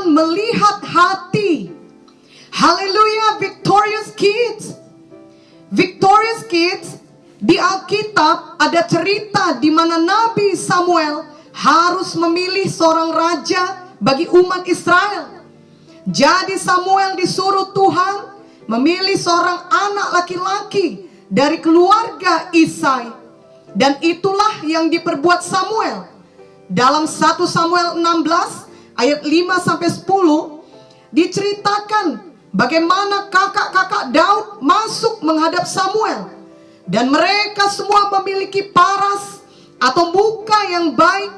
Tuhan melihat hati. Haleluya, Victorious Kids. Victorious Kids, di Alkitab ada cerita di mana Nabi Samuel harus memilih seorang raja bagi umat Israel. Jadi Samuel disuruh Tuhan memilih seorang anak laki-laki dari keluarga Isai. Dan itulah yang diperbuat Samuel. Dalam 1 Samuel 16 ayat 5-10 diceritakan bagaimana kakak-kakak Daud masuk menghadap Samuel. Dan mereka semua memiliki paras atau muka yang baik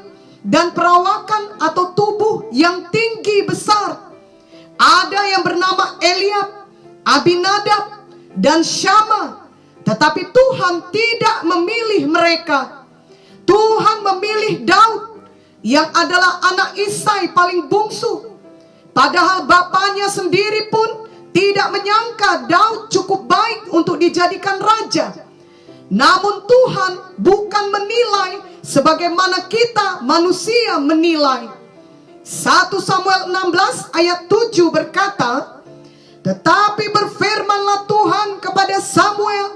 dan perawakan atau tubuh yang tinggi besar. Ada yang bernama Eliab, Abinadab, dan Syama. Tetapi Tuhan tidak memilih mereka. Tuhan memilih Daud yang adalah anak Isai paling bungsu. Padahal bapaknya sendiri pun tidak menyangka Daud cukup baik untuk dijadikan raja. Namun Tuhan bukan menilai sebagaimana kita manusia menilai. 1 Samuel 16 ayat 7 berkata, tetapi berfirmanlah Tuhan kepada Samuel,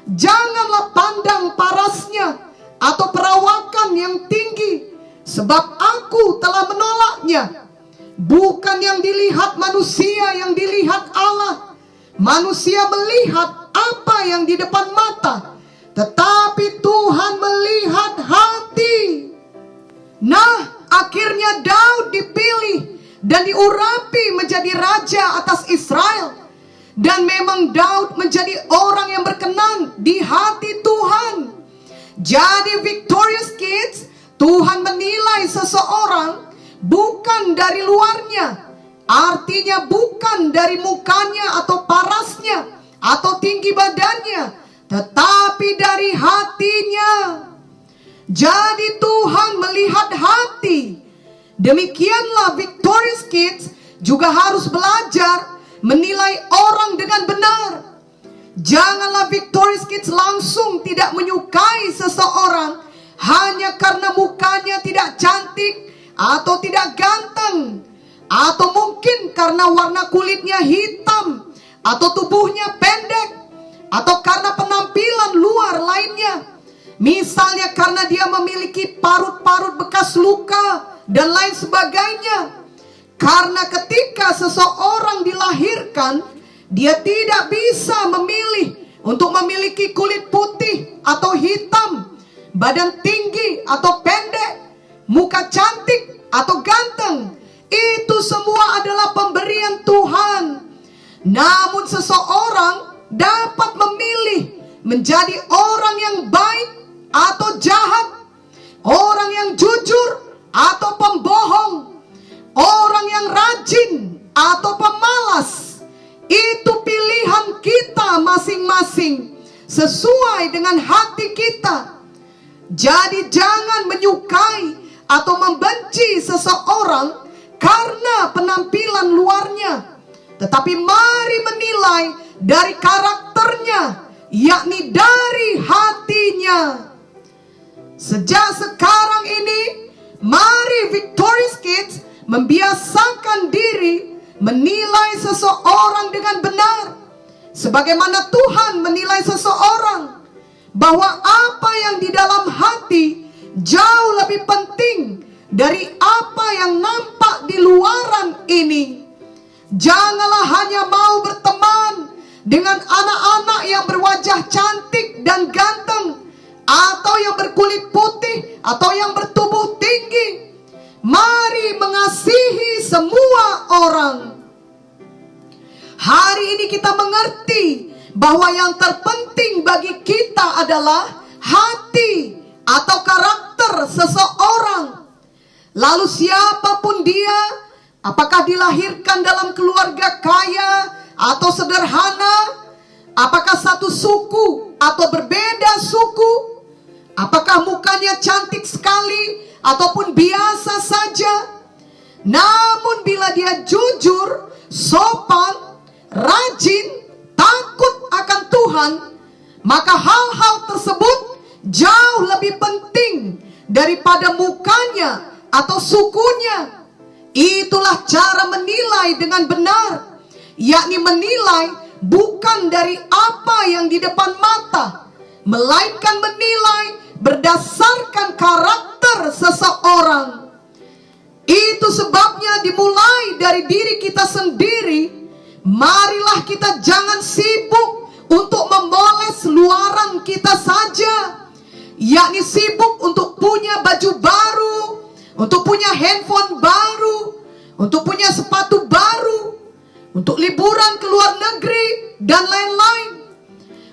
janganlah pandang parasnya atau perawakan yang tinggi, sebab aku telah menolaknya. Bukan yang dilihat manusia yang dilihat Allah. Manusia melihat apa yang di depan mata, tetapi Tuhan melihat hati. Nah, akhirnya Daud dipilih dan diurapi menjadi raja atas Israel. Dan memang Daud menjadi orang yang berkenan di hati Tuhan. Jadi Victorious Kids, Tuhan menilai seseorang bukan dari luarnya. Artinya bukan dari mukanya atau parasnya atau tinggi badannya, tetapi dari hatinya. Jadi Tuhan melihat hati. Demikianlah Victorious Kids juga harus belajar menilai orang dengan benar. Janganlah Victorious Kids langsung tidak menyukai seseorang hanya karena mukanya tidak cantik atau tidak ganteng, atau mungkin karena warna kulitnya hitam, atau tubuhnya pendek, atau karena penampilan luar lainnya. Misalnya karena dia memiliki parut-parut bekas luka dan lain sebagainya. Karena ketika seseorang dilahirkan, dia tidak bisa memilih untuk memiliki kulit putih atau hitam, badan tinggi atau pendek, muka cantik atau ganteng. Itu semua adalah pemberian Tuhan. Namun seseorang dapat memilih menjadi orang yang baik atau jahat, orang yang jujur atau pembohong, orang yang rajin atau pemalas. Itu pilihan kita masing-masing sesuai dengan hati kita. Jadi jangan menyukai atau membenci seseorang karena penampilan luarnya, tetapi mari menilai dari karakternya, yakni dari hatinya. Sejak sekarang ini, mari Victorious Kids membiasakan diri menilai seseorang dengan benar, sebagaimana Tuhan menilai seseorang, bahwa apa yang di dalam hati jauh lebih penting dari apa yang nampak di luaran ini. Janganlah hanya mau berteman dengan anak-anak yang berwajah cantik dan ganteng, atau yang berkulit putih, atau yang bertubuh tinggi. Mari mengasihi semua orang. Hari ini kita mengerti bahwa yang terpenting bagi kita adalah hati atau karakter seseorang. Lalu siapapun dia, apakah dilahirkan dalam keluarga kaya atau sederhana, apakah satu suku atau berbeda suku, apakah mukanya cantik sekali ataupun biasa saja, namun bila dia jujur, sopan, rajin, takut akan Tuhan, maka hal-hal tersebut jauh lebih penting daripada mukanya atau sukunya. Itulah cara menilai dengan benar, yakni menilai bukan dari apa yang di depan mata, melainkan menilai berdasarkan karakter seseorang. Itu sebabnya dimulai dari diri kita sendiri. Marilah kita jangan sibuk untuk memoles luaran kita saja, yakni sibuk untuk punya baju baru, untuk punya handphone baru, untuk punya sepatu baru, untuk liburan ke luar negeri, dan lain-lain.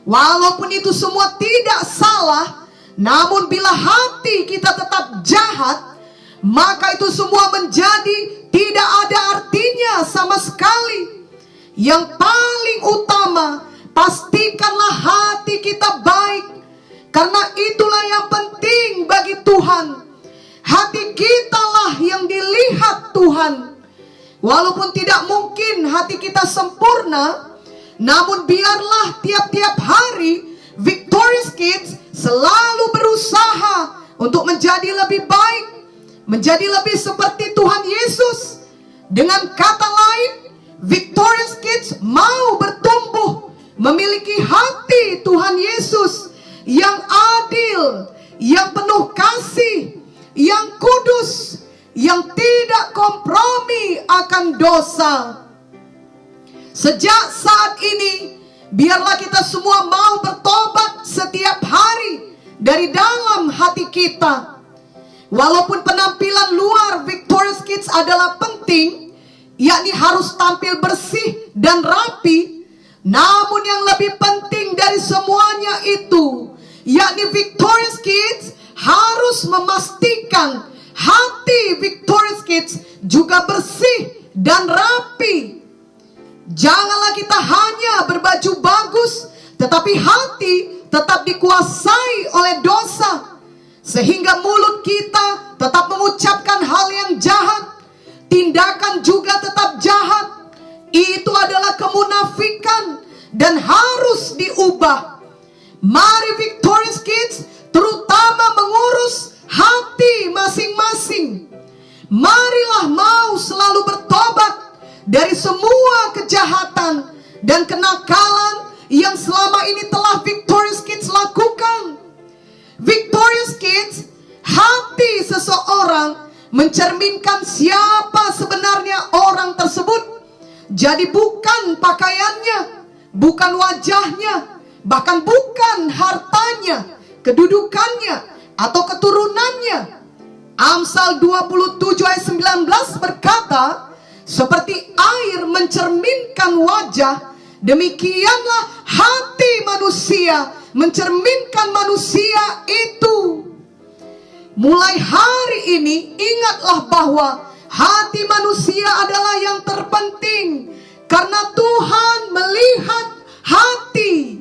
Walaupun itu semua tidak salah, namun bila hati kita tetap jahat, maka itu semua menjadi tidak ada artinya sama sekali. Yang paling utama, pastikanlah hati kita baik, karena itulah yang penting bagi Tuhan. Hati kitalah yang dilihat Tuhan. Walaupun tidak mungkin hati kita sempurna, namun biarlah tiap-tiap hari Victorious Kids selalu berusaha untuk menjadi lebih baik, menjadi lebih seperti Tuhan Yesus. Dengan kata lain, Victorious Kids mau bertumbuh, memiliki hati Tuhan Yesus yang adil, yang penuh kasih, yang kudus, yang tidak kompromi akan dosa. Sejak saat ini, biarlah kita semua mau bertobat setiap hari dari dalam hati kita. Walaupun penampilan luar Victorious Kids adalah penting, yakni harus tampil bersih dan rapi, namun yang lebih penting dari semuanya itu, yakni Victorious Kids harus memastikan hati Victorious Kids juga bersih dan rapi. Janganlah kita hanya berbaju bagus, tetapi hati tetap dikuasai oleh dosa, sehingga mulut kita tetap mengucapkan hal yang jahat, tindakan juga tetap jahat. Itu adalah kemunafikan dan harus diubah. Mari Victorious Kids terutama mengurus hati masing-masing. Marilah mau selalu bertobat dari semua kejahatan dan kenakalan yang selama ini telah Victorious Kids lakukan. Victorious Kids, hati seseorang mencerminkan siapa sebenarnya orang tersebut. Jadi bukan pakaiannya, bukan wajahnya, bahkan bukan hartanya, kedudukannya, atau keturunannya. Amsal 27 ayat 19 berkata, seperti air mencerminkan wajah, demikianlah hati manusia mencerminkan manusia itu. Mulai hari ini ingatlah bahwa hati manusia adalah yang terpenting, karena Tuhan melihat hati.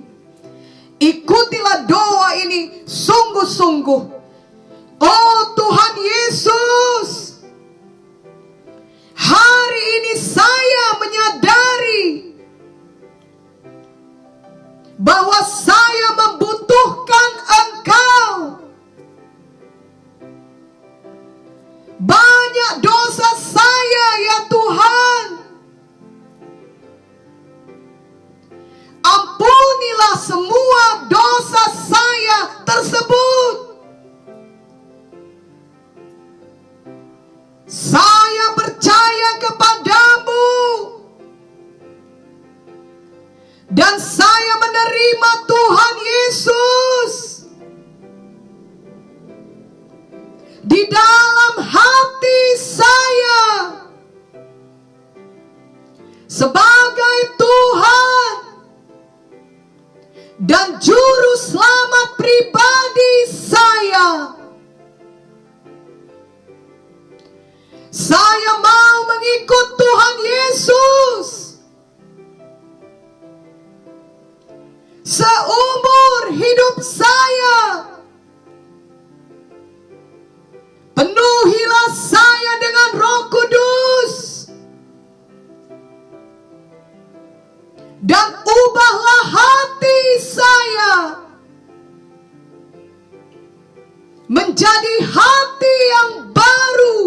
Ikutilah doa ini sungguh-sungguh. Oh Tuhan Yesus, hari ini saya menyadari bahwa saya membutuhkan Engkau. Banyak dosa saya ya Tuhan. Ampunilah semua dosa saya tersebut. Saya percaya kepadamu dan saya menerima Tuhan Yesus di dalam hati saya sebagai Tuhan dan juru selamat pribadi saya. Saya mau mengikut Tuhan Yesus seumur hidup saya. Penuhilah saya dengan Roh Kudus dan ubahlah hati saya menjadi hati yang baru.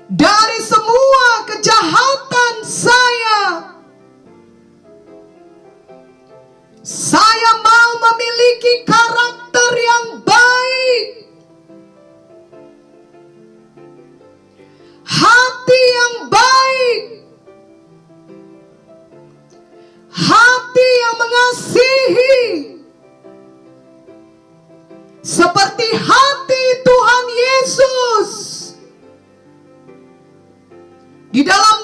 dari semua kejahatan saya. Saya mau memiliki karakter yang baik, hati yang baik, hati yang mengasihi, seperti hati Tuhan Yesus. Di dalam